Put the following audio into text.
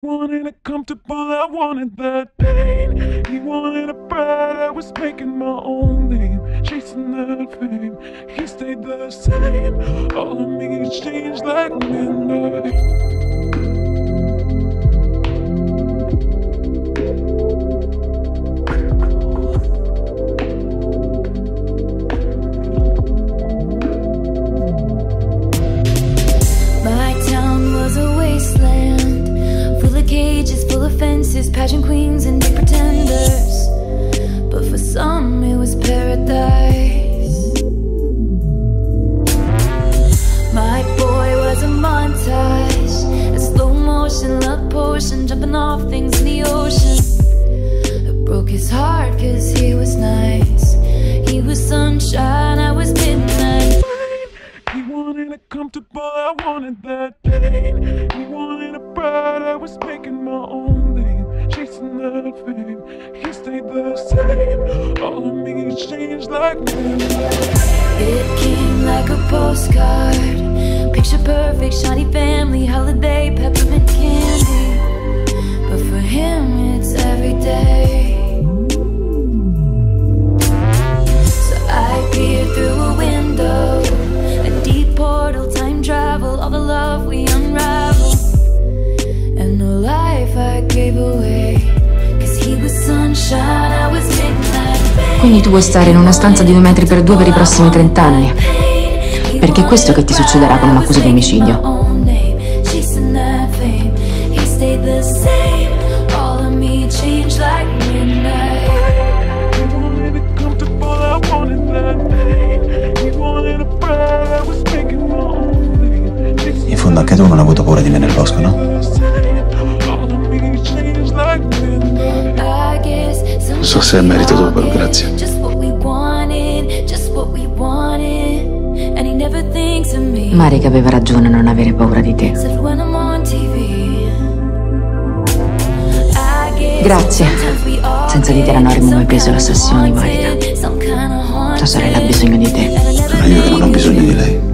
Wanted it comfortable, I wanted that pain. He wanted a bride, I was making my own name, chasing that fame. He stayed the same, all of me changed like midnight. Pageant queens and big pretenders, but for some it was paradise. My boy was a montage, a slow motion love potion, jumping off things in the ocean. It broke his heart cause he was nice. He was sunshine, I was midnight. He wanted it comfortable, I wanted that pain. He wanted a bride, I was making my own name, chasing that fame. He stayed the same, all of me changed like midnight. It came like a postcard, picture perfect, shiny family, holiday, peppermint candy. But for him it's every day. So I peer through a window, a deep portal, time travel, all the love we unravel, and the life I gave away. Quindi tu vuoi stare in una stanza di 2 metri per 2 per i prossimi 30 anni? Perché è questo che ti succederà con un'accusa di omicidio. In fondo anche tu non hai avuto paura di me nel bosco, no? Non so se è merito tuo, però grazie. Marika aveva ragione a non avere paura di te. Grazie. Senza di te non avremmo mai preso l'assassino di Marika. Tua sorella ha bisogno di te. Sono io che non ho bisogno di lei.